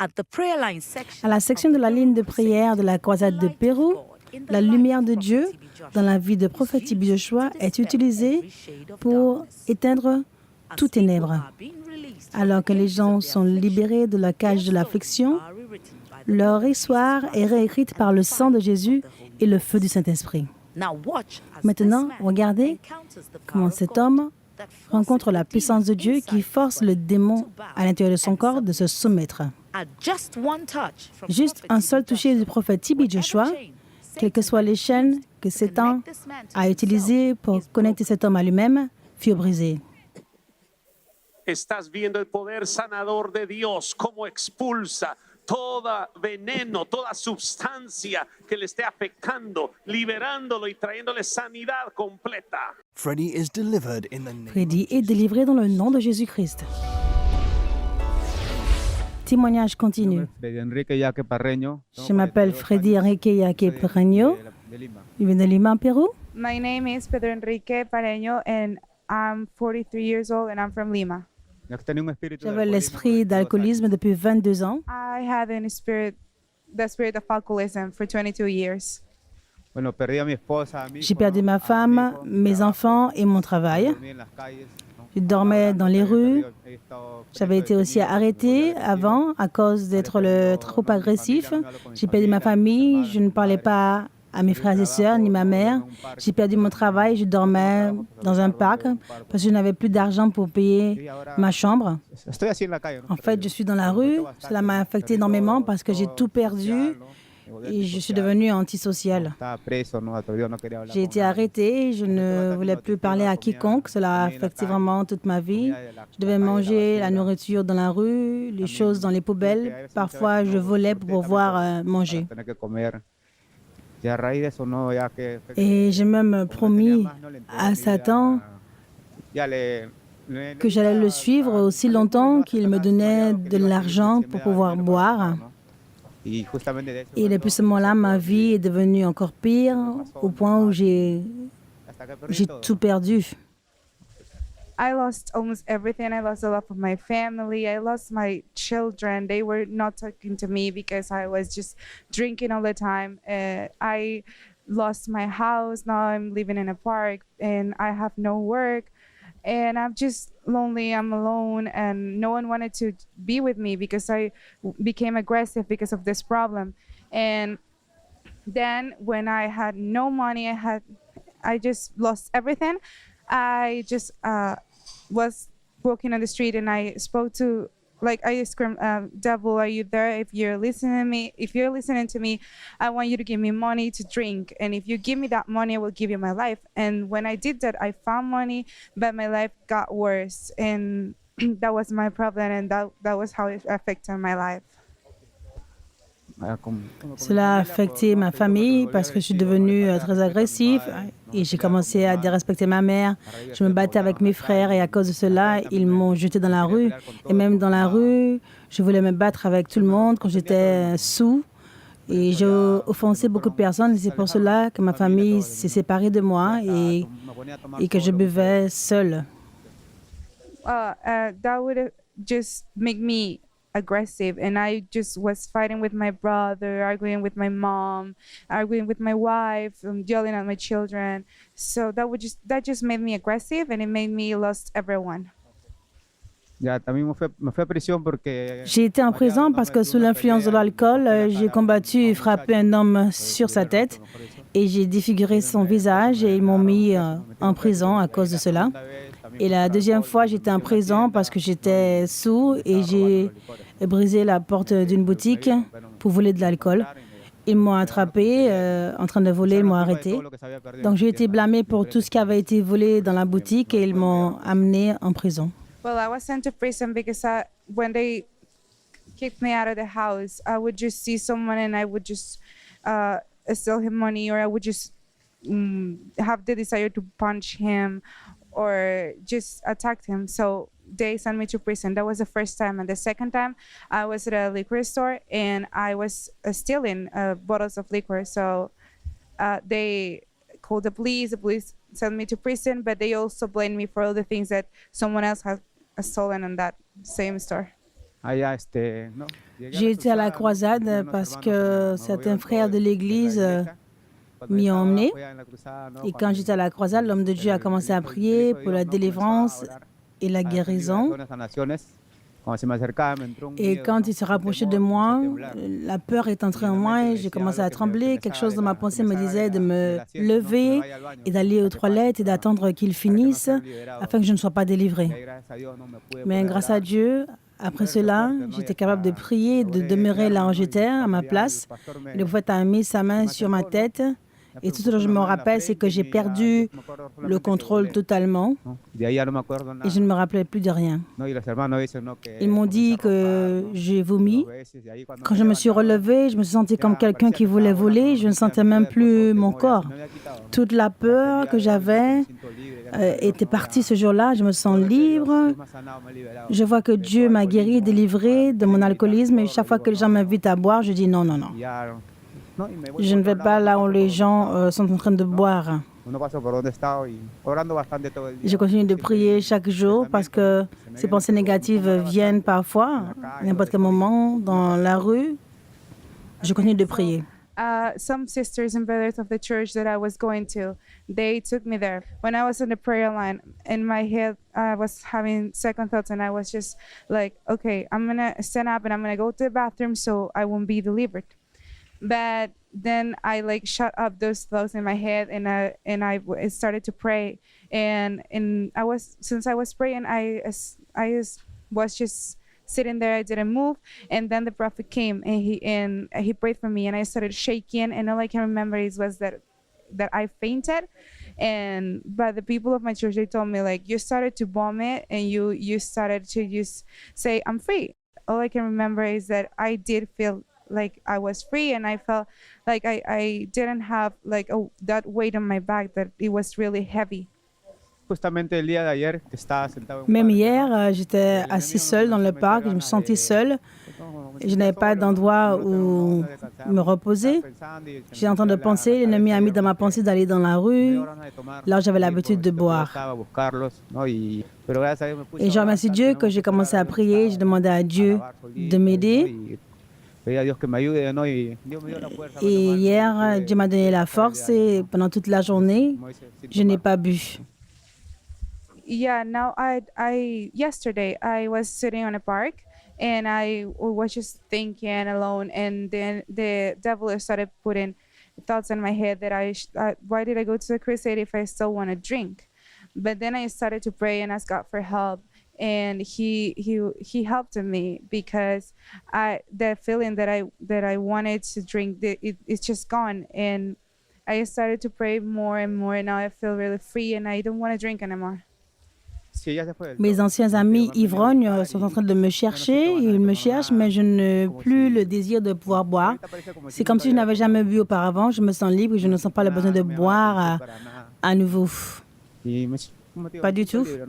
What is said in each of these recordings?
À la section de la ligne de prière de la croisade de Pérou, la lumière de Dieu dans la vie de prophète TB Joshua est utilisée pour éteindre toutes ténèbres. Alors que les gens sont libérés de la cage de l'affliction, leur histoire est réécrite par le sang de Jésus et le feu du Saint-Esprit. Maintenant, regardez comment cet homme rencontre la puissance de Dieu qui force le démon à l'intérieur de son corps de se soumettre. Juste un seul toucher du prophète TB Joshua, quelles que soient les chaînes que Satan a utilisées pour connecter cet homme à lui-même, furent brisées. Estás viendo el poder sanador de Dios, cómo expulsa toda veneno, toda sustancia que le esté afectando, liberándolo y trayéndole sanidad completa. Freddie is delivered in the name Freddie est délivré dans le nom de Jésus-Christ. Témoignage continu. Je m'appelle Freddy Enrique Yaque Pereño. Je viens de Lima, Pérou. My name is Pedro Enrique Pareño and I'm 43 years old and I'm from Lima. J'avais l'esprit d'alcoolisme depuis 22 ans. I had the spirit of alcoholism for 22 years. J'ai perdu ma femme, mes enfants et mon travail. Je dormais dans les rues. J'avais été aussi arrêtée avant à cause d'être trop agressif. J'ai perdu ma famille. Je ne parlais pas à mes frères et sœurs ni ma mère. J'ai perdu mon travail. Je dormais dans un parc parce que je n'avais plus d'argent pour payer ma chambre. En fait, je suis dans la rue. Cela m'a affecté énormément parce que j'ai tout perdu. Et je suis devenue antisociale. J'ai été arrêtée, je ne voulais plus parler à quiconque. Cela a affecté vraiment toute ma vie. Je devais manger la nourriture dans la rue, les choses dans les poubelles. Parfois, je volais pour pouvoir manger. Et j'ai même promis à Satan que j'allais le suivre aussi longtemps qu'il me donnait de l'argent pour pouvoir boire. Et depuis ce moment-là, ma vie est devenue encore pire, au point où j'ai tout perdu. I lost almost everything. I lost a lot of my family. I lost my children. They were not talking to me because I was just drinking all the time. I lost my house. Now I'm living in a park and I have no work. And I'm just lonely, I'm alone, and no one wanted to be with me because I became aggressive because of this problem. And then when I had no money, I just lost everything. I just was walking on the street and I spoke to, I screamed, devil, are you there? If you're listening to me, I want you to give me money to drink. And if you give me that money, I will give you my life. And when I did that, I found money, but my life got worse. And that was my problem. And that was how it affected my life. Cela a affecté ma famille parce que je suis devenue très agressive et j'ai commencé à dérespecter ma mère. Je me battais avec mes frères et à cause de cela, ils m'ont jeté dans la rue. Et même dans la rue, je voulais me battre avec tout le monde quand j'étais sous. Et j'ai offensé beaucoup de personnes et c'est pour cela que ma famille s'est séparée de moi et que je buvais seule. That would just make me aggressive, and I just was fighting with my brother, arguing with my mom, arguing with my wife, yelling at my children. So that just made me aggressive, and it made me lost everyone. J'ai été en prison parce que sous l'influence de l'alcool, j'ai combattu et frappé un homme sur sa tête et j'ai défiguré son visage et ils m'ont mis en prison à cause de cela. Et la deuxième fois, j'étais en prison parce que j'étais sous et j'ai brisé la porte d'une boutique pour voler de l'alcool. Ils m'ont attrapé en train de voler, ils m'ont arrêté. Donc j'ai été blâmée pour tout ce qui avait été volé dans la boutique et ils m'ont amenée en prison. Well, I was sent to prison because when they kicked me out of the house, I would just see someone and I would just steal him money, or I would just have the desire to punch him or just attack him. So they sent me to prison. That was the first time. And the second time, I was at a liquor store and I was stealing bottles of liquor. So they called the police. The police sent me to prison, but they also blamed me for all the things that someone else has stolen in that same store. J'ai été à la croisade parce que certains frères de l'Église m'y ont emmené. Et quand j'étais à la croisade, l'homme de Dieu a commencé à prier pour la délivrance et la guérison. Et quand il s'est rapproché de moi, la peur est entrée en moi et j'ai commencé à trembler. Quelque chose dans ma pensée me disait de me lever et d'aller aux toilettes et d'attendre qu'il finisse afin que je ne sois pas délivrée. Mais grâce à Dieu, après cela, j'étais capable de prier et de demeurer là où j'étais, à ma place. Le prophète a mis sa main sur ma tête. Et tout ce dont je me rappelle, c'est que j'ai perdu le contrôle totalement et je ne me rappelais plus de rien. Ils m'ont dit que j'ai vomi. Quand je me suis relevée, je me suis sentie comme quelqu'un qui voulait voler. Je ne sentais même plus mon corps. Toute la peur que j'avais était partie ce jour-là. Je me sens libre. Je vois que Dieu m'a guéri, délivré de mon alcoolisme. Et chaque fois que les gens m'invitent à boire, je dis non, non, non. Je ne vais pas là où les gens sont en train de boire. Je continue de prier chaque jour parce que ces pensées négatives viennent parfois, à n'importe quel moment, dans la rue. Je continue de prier. Some sisters and brothers of the church that I was going to, they took me there. When I was on the prayer line, in my head, I was having second thoughts and I was just like, okay, I'm going to stand up and I'm going to go to the bathroom so I won't be delivered. But then I like shut up those thoughts in my head and I started to pray and since I was praying I was just sitting there. I didn't move, and then the prophet came and he prayed for me and I started shaking, and all I can remember was that I fainted. But the people of my church, they told me like, you started to vomit and you started to just say I'm free. All I can remember is that I did feel like I was free and I felt like I didn't have like that weight on my back, that it was really heavy. Même hier, j'étais assis seul dans le parc, je me sentais seul. Je n'avais pas d'endroit où me reposer. J'étais en train de penser, l'ennemi a mis dans ma pensée d'aller dans la rue. Là, j'avais l'habitude de boire. Et je remercie Dieu que j'ai commencé à prier. Je demandais à Dieu de m'aider. Et hier, Dieu m'a donné la force et pendant toute la journée, je n'ai pas bu. Yeah, now yesterday I was sitting on a park and I was just thinking alone, and then the devil started putting thoughts in my head that why did I go to the crusade if I still want to drink? But then I started to pray and ask God for help. And he helped me because the feeling that I wanted to drink, it's just gone. And I started to pray more and more, and now I feel really free and I don't want to drink anymore. Mes anciens amis ivrognes sont en train de me chercher, ils me cherchent, mais je n'ai plus le désir de pouvoir boire. C'est comme si je n'avais jamais bu auparavant, je me sens libre et je ne sens pas le besoin de boire à nouveau. Pas du tout. Je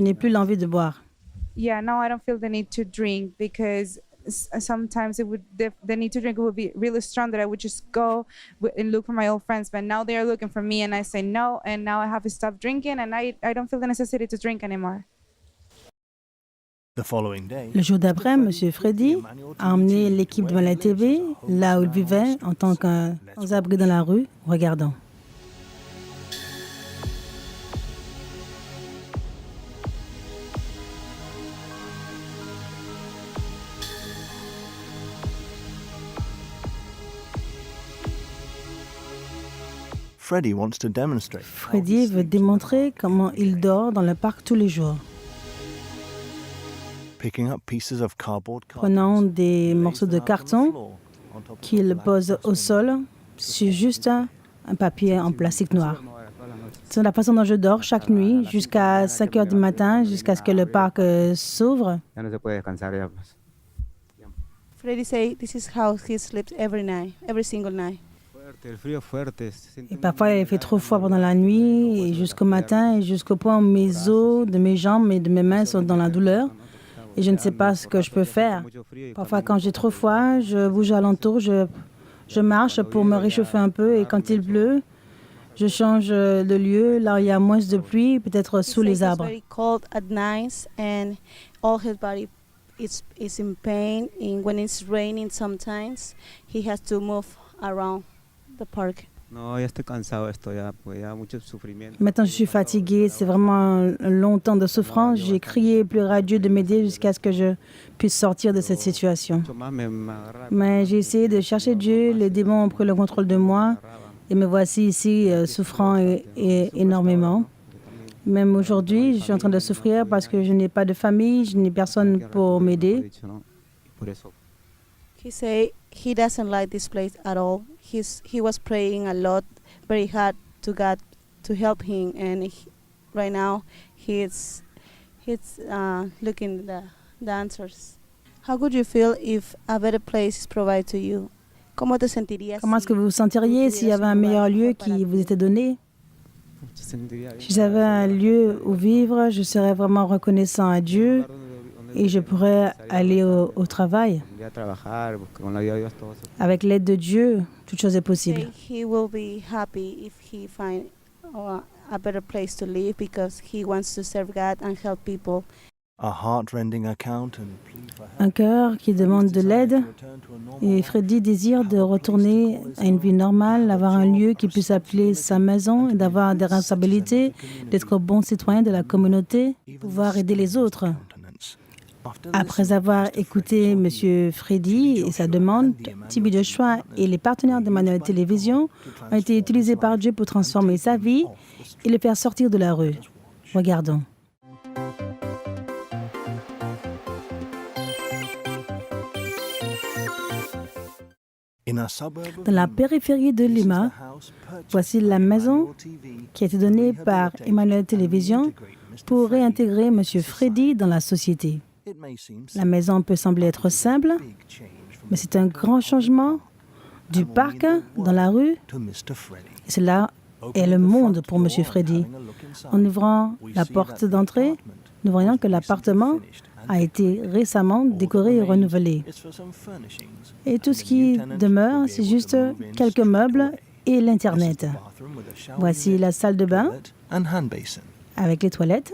n'ai plus l'envie de boire. Yeah, now I don't feel the need to drink because sometimes the need to drink would be really strong that I would just go and look for my old friends, but now they are looking for me and I say no, and now I have to stop drinking and I don't feel the necessity to drink anymore. Le jour d'après, M. Freddy a emmené l'équipe devant la TV, là où il vivait, en tant qu'un sans-abri dans la rue, regardant. Freddy veut démontrer comment il dort dans le parc tous les jours. Prenant des morceaux de carton qu'il pose au sol sur juste un papier en plastique noir. C'est la façon dont je dors chaque nuit jusqu'à 5 heures du matin, jusqu'à ce que le parc s'ouvre. Freddy say this is how he sleeps every night, every single night. Et parfois, il fait trop froid pendant la nuit, et jusqu'au matin, et jusqu'au point où mes os de mes jambes et de mes mains sont dans la douleur. Et je ne sais pas ce que je peux faire. Parfois, quand j'ai trop froid, je bouge alentour, je marche pour me réchauffer un peu. Et quand il pleut, Je change de lieu là où il y a moins de pluie, peut-être He sous said les he's arbres. very cold at night and all his body is in pain. And when it's raining sometimes, he has to move around the park. No, ya estoy cansado de esto ya, pues ya mucho sufrimiento. Maintenant, je suis fatiguée. C'est vraiment un long temps de souffrance. J'ai crié et pleuré à Dieu de m'aider jusqu'à ce que je puisse sortir de cette situation. Mucho más me agarra- Mais j'ai essayé de chercher Dieu. Les démons ont pris le contrôle de moi. Et me voici ici souffrant énormément. Même aujourd'hui, je suis en train de souffrir parce que je n'ai pas de famille, je n'ai personne pour m'aider. Por eso. He said he doesn't like this place at all. He was praying a lot, very hard to God to help him, and right now he's looking the answers. How would you feel if a better place is provided to you? ¿Cómo te sentirías? Comment est-ce que vous vous sentiriez s'il y avait un meilleur lieu qui vous était donné? Se sentiría bien. Si j'avais un lieu où vivre, je serais vraiment reconnaissant à Dieu et je pourrais aller au travail. Ir a trabajar, porque con la ayuda de Dios todo se Avec l'aide de Dieu, toute chose est possible. He will be happy if he find a better place to live because he wants to serve God and help people. A heartrending account and plea for help. Un cœur qui demande de l'aide. Et Freddy désire de retourner à une vie normale, d'avoir un lieu qui puisse appeler sa maison et d'avoir des responsabilités, d'être bon citoyen de la communauté, pouvoir aider les autres. Après avoir écouté M. Freddy et sa demande, TB Joshua et les partenaires d'Emmanuel Télévision ont été utilisés par Dieu pour transformer sa vie et le faire sortir de la rue. Regardons. Dans la périphérie de Lima, voici la maison qui a été donnée par Emmanuel Télévision pour réintégrer M. Freddy dans la société. La maison peut sembler être simple, mais c'est un grand changement du parc dans la rue. Et cela est le monde pour M. Freddy. En ouvrant la porte d'entrée, nous voyons que l'appartement a été récemment décoré et renouvelé. Et tout ce qui demeure, c'est juste quelques meubles et l'Internet. Voici la salle de bain avec les toilettes.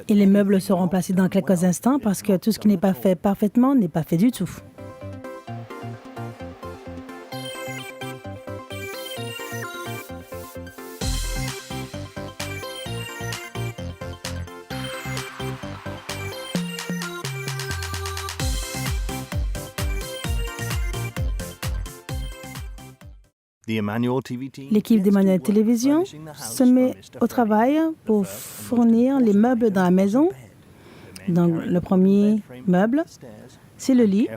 Et les meubles seront placés dans quelques instants parce que tout ce qui n'est pas fait parfaitement n'est pas fait du tout. L'équipe d'Emmanuel Télévision se met au travail pour fournir les meubles dans la maison. Donc, le premier meuble, c'est le lit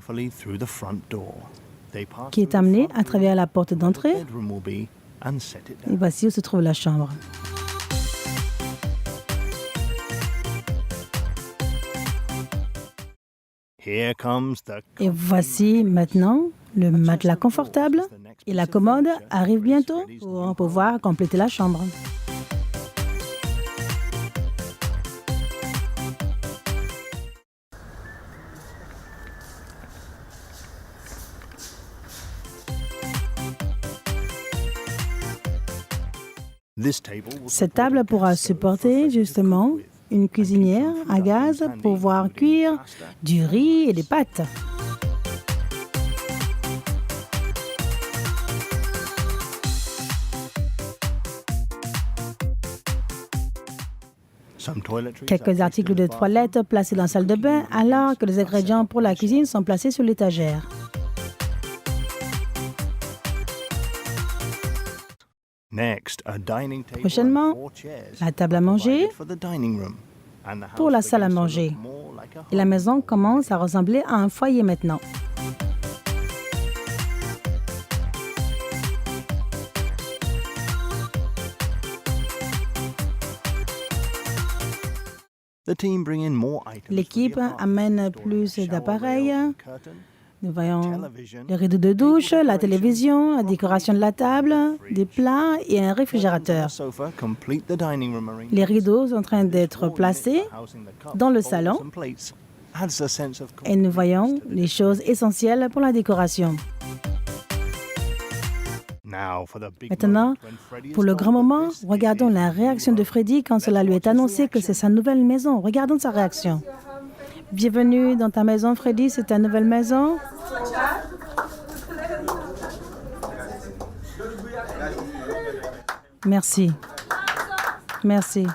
qui est amené à travers la porte d'entrée. Et voici où se trouve la chambre. Et voici maintenant le matelas confortable et la commode arrive bientôt pour pouvoir compléter la chambre. Cette table pourra supporter justement une cuisinière à gaz pour pouvoir cuire du riz et des pâtes. Quelques articles de toilette placés dans la salle de bain, alors que les ingrédients pour la cuisine sont placés sur l'étagère. Prochainement, la table à manger pour la salle à manger. Et la maison commence à ressembler à un foyer maintenant. L'équipe amène plus d'appareils. Nous voyons les rideaux de douche, la télévision, la décoration de la table, des plats et un réfrigérateur. Les rideaux sont en train d'être placés dans le salon et nous voyons les choses essentielles pour la décoration. Maintenant, pour le grand moment, regardons la réaction de Freddy quand cela lui est annoncé que c'est sa nouvelle maison. Regardons sa réaction. Bienvenue dans ta maison, Freddy, c'est ta nouvelle maison. Merci. Merci.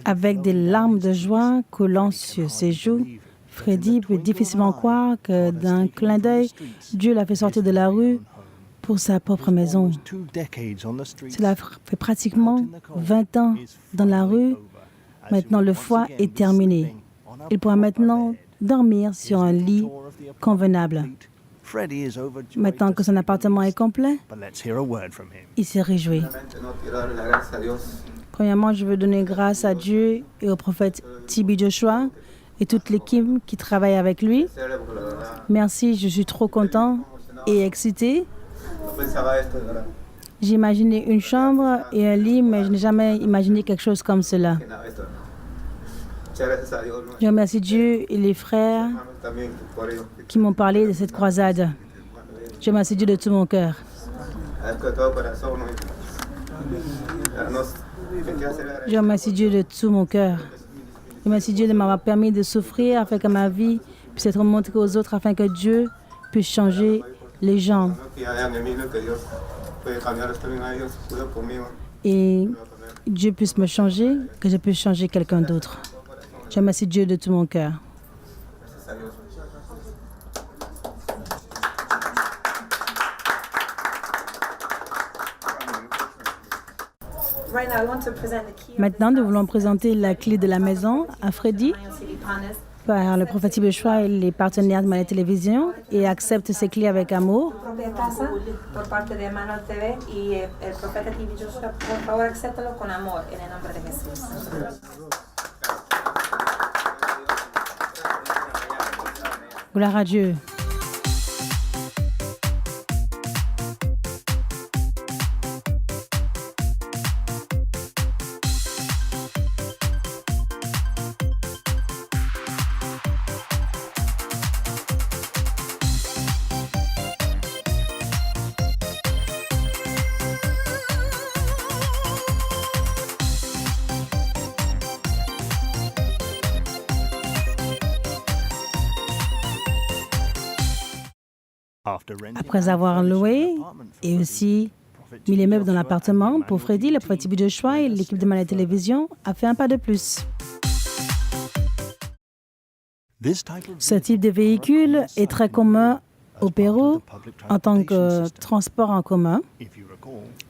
Avec des larmes de joie coulant sur ses joues, Freddy peut difficilement croire que d'un clin d'œil, Dieu l'a fait sortir de la rue pour sa propre maison. Cela fait pratiquement 20 ans dans la rue. Maintenant, le foie est terminé. Il pourra maintenant dormir sur un lit convenable. Maintenant que son appartement est complet, il se réjouit. Premièrement, je veux donner grâce à Dieu et au prophète TB Joshua et toute l'équipe qui travaille avec lui. Merci, je suis trop content et excité. J'ai imaginé une chambre et un lit, mais je n'ai jamais imaginé quelque chose comme cela. Je remercie Dieu et les frères qui m'ont parlé de cette croisade. Je remercie Dieu de tout mon cœur. Je remercie Dieu de tout mon cœur. Je remercie Dieu de m'avoir permis de souffrir afin que ma vie puisse être montrée aux autres, afin que Dieu puisse changer les gens. Et Dieu puisse me changer, que je puisse changer quelqu'un d'autre. Je remercie Dieu de tout mon cœur. Maintenant, nous voulons présenter la clé de la maison à Freddy par le prophète Joshua et les partenaires de ma télévision et accepte ces clés avec amour. Gloire à Dieu. Après avoir loué et aussi mis les meubles dans l'appartement, pour Freddy, le prophète TB Joshua et l'équipe de ma télévision a fait un pas de plus. Ce type de véhicule est très commun au Pérou en tant que transport en commun.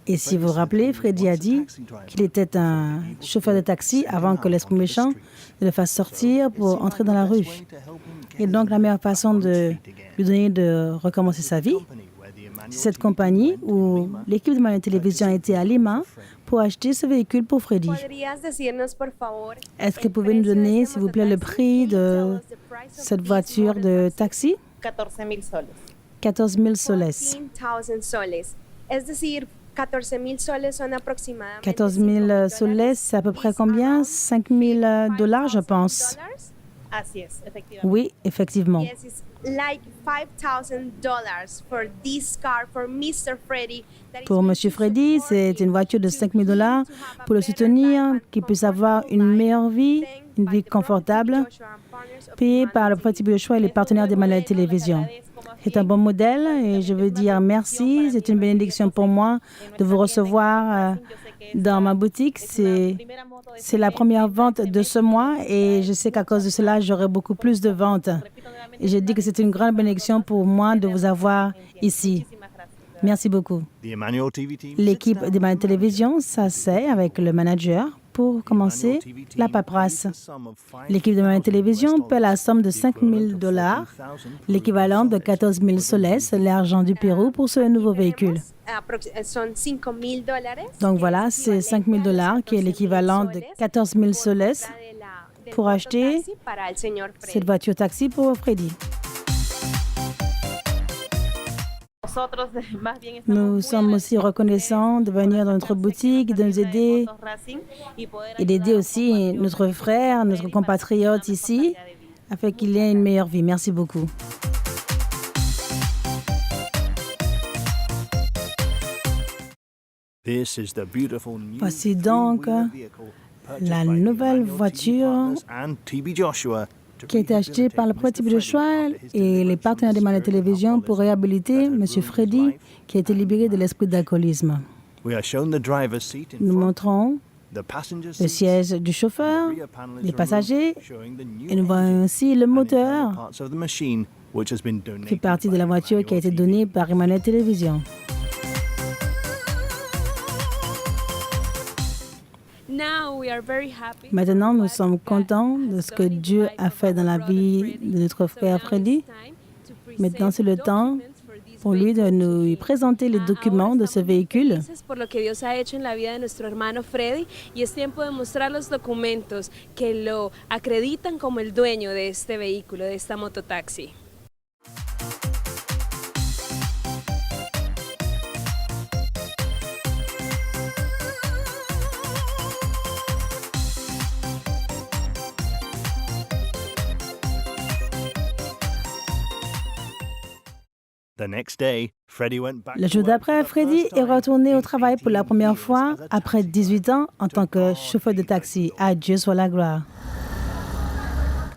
Et si vous vous rappelez, Freddy a dit qu'il était un chauffeur de taxi avant que l'esprit méchant ne le fasse sortir pour entrer dans la rue. Et donc, la meilleure façon de lui donner de recommencer sa vie, c'est cette compagnie où l'équipe de ma télévision a été à Lima pour acheter ce véhicule pour Freddy. Est-ce que vous pouvez nous donner, s'il vous plaît, le prix de cette voiture de taxi? 14 000 soles. 14 000 soles, c'est à peu près combien? 5 000 $, je pense. Oui, effectivement. Pour M. Freddy, c'est une voiture de 5 000 $ pour le soutenir, qu'il puisse avoir une meilleure vie, une vie confortable, payée par le prophète Joshua et les partenaires des malades de télévision. C'est un bon modèle et je veux dire merci. C'est une bénédiction pour moi de vous recevoir dans ma boutique. C'est la première vente de ce mois et je sais qu'à cause de cela, j'aurai beaucoup plus de ventes. Et je dis que c'est une grande bénédiction pour moi de vous avoir ici. Merci beaucoup. L'équipe de ma télévision s'assied avec le manager pour commencer la paperasse. L'équipe de ma télévision paie la somme de 5 000 $, l'équivalent de 14 000 soles, l'argent du Pérou pour ce nouveau véhicule. Donc voilà, c'est 5 000 $ qui est l'équivalent de 14 000 soles pour acheter cette voiture taxi pour Freddy. Nous sommes aussi reconnaissants de venir dans notre boutique, de nous aider et d'aider aussi notre frère, notre compatriote ici, afin qu'il ait une meilleure vie. Merci beaucoup. This is the beautiful new Voici donc la nouvelle voiture qui a été achetée par le propriétaire de Joshua et les partenaires de la télévision pour réhabiliter M. Freddy, qui a été libéré de l'esprit d'alcoolisme. Nous montrons le siège du chauffeur, les passagers, et nous voyons aussi le moteur qui fait partie de la voiture qui a été donnée par Emmanuel Télévision. Maintenant, nous sommes contents de ce que Dieu a fait dans la vie de notre frère Freddy. Maintenant, c'est le temps pour lui de nous présenter les documents de ce véhicule. Por lo que Dios ha hecho en la vida de nuestro hermano Freddy, y es tiempo de mostrar los documentos que lo acreditan como el dueño de este vehículo, de esta mototaxi. Le jour d'après, Freddy est retourné au travail pour la première fois après 18 ans en tant que chauffeur de taxi. À Dieu soit la gloire.